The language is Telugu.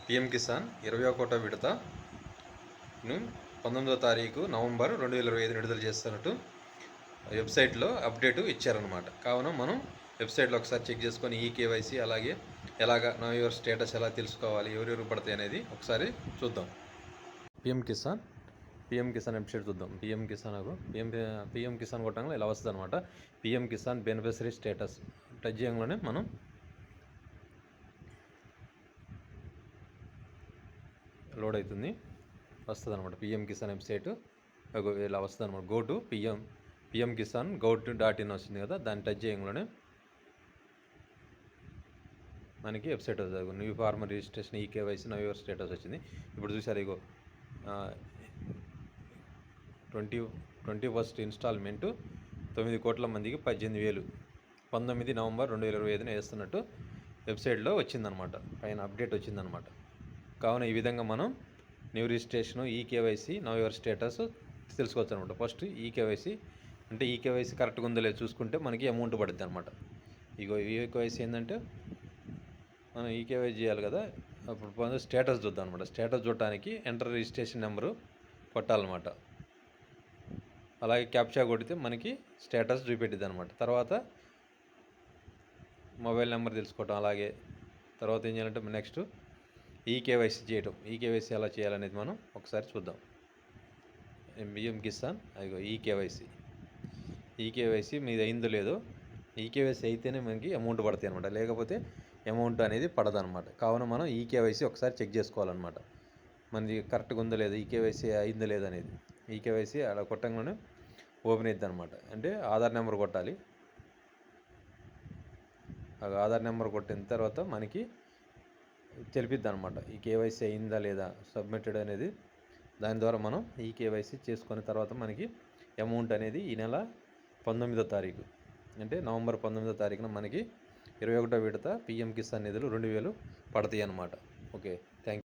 పిఎం కిసాన్ 21వ విడతను 19వ తారీఖు నవంబర్ 2025 విడుదల చేస్తున్నట్టు వెబ్సైట్లో అప్డేట్ ఇచ్చారనమాట. కావున మనం వెబ్సైట్లో ఒకసారి చెక్ చేసుకొని ఈ కేవైసీ అలాగే ఎలాగ నా యువర్ స్టేటస్ ఎలా తెలుసుకోవాలి, ఎవరెవరు పడతాయి అనేది ఒకసారి చూద్దాం. పిఎం కిసాన్ వెబ్సైట్ చూద్దాం. పిఎం కిసాన్ కొట్టంగా ఇలా వస్తుంది అనమాట. PM Kisan beneficiary status touch చేయంగానే మనం లోడ్ అవుతుంది, వస్తుంది అనమాట. పిఎం కిసాన్ వెబ్సైట్ ఇలా వస్తుంది అనమాట. Go to PM Kisan gov.in వస్తుంది కదా, దాన్ని టచ్ చేయగానే మనకి వెబ్సైట్ వస్తుంది. న్యూ ఫార్మర్ రిజిస్ట్రేషన్ ఈ కేవైసీ నవ్ యువర్ స్టేటస్ వచ్చింది. ఇప్పుడు చూసారు, ఇగో 21st ఇన్స్టాల్మెంటు 9 కోట్ల మందికి 18,000 19 నవంబర్ 2025 వేస్తున్నట్టు వెబ్సైట్లో వచ్చిందనమాట. పైన అప్డేట్ వచ్చిందనమాట. కావున ఈ విధంగా మనం న్యూ రిజిస్ట్రేషన్ ఈ కేవైసీ నవ్ యువర్ స్టేటస్ తెలుసుకోవచ్చు అనమాట. ఫస్ట్ ఈ కేవైసీ అంటే ఈ కేవైసీ కరెక్ట్గా ఉందో లేదో చూసుకుంటే మనకి అమౌంట్ పడుద్ది అనమాట. ఇగో ఈ కేవైసీ ఏంటంటే మనం ఈ కేవైసీ చేయాలి కదా, అప్పుడు స్టేటస్ చూద్దాం అనమాట. స్టేటస్ చూడటానికి ఎంటర్ రిజిస్ట్రేషన్ నెంబరు కొట్టాలన్నమాట. అలాగే క్యాప్చా కొడితే మనకి స్టేటస్ చూపెట్టిద్ది అనమాట. తర్వాత మొబైల్ నెంబర్ తెలుసుకోవటం, అలాగే తర్వాత ఏం చేయాలంటే నెక్స్ట్ ఈ కేవైసీ చేయటం. ఈ కేవైసీ ఎలా చేయాలనేది మనం ఒకసారి చూద్దాం. పిఎం కిసాన్ అదిగో ఈ కేవైసీ మీది అయిందో లేదో, ఈ కేవైసీ అయితేనే మనకి అమౌంట్ పడతాయి అనమాట, లేకపోతే అమౌంట్ అనేది పడదనమాట. కావున మనం ఈ కేవైసీ ఒకసారి చెక్ చేసుకోవాలన్నమాట. మనది కరెక్ట్గా ఉందో లేదు, ఈ కేవైసీ అయిందో లేదు అనేది. ఈ కేవైసీ అలా కొట్టంగానే ఓపెన్ అవుతుంది అనమాట. అంటే ఆధార్ నెంబర్ కొట్టాలి. ఆధార్ నెంబర్ కొట్టిన తర్వాత మనకి తెలిపిద్ది అనమాట ఈ కేవైసీ అయిందా లేదా, సబ్మిటెడ్ అనేది. దాని ద్వారా మనం ఈ కేవైసీ చేసుకున్న తర్వాత మనకి అమౌంట్ అనేది ఈ నెల 19వ తారీఖు అంటే నవంబర్ 19వ తారీఖున మనకి 21వ విడత పిఎం కిసాన్ నిధులు 2,000 పడతాయి అన్నమాట. Okay, thank you.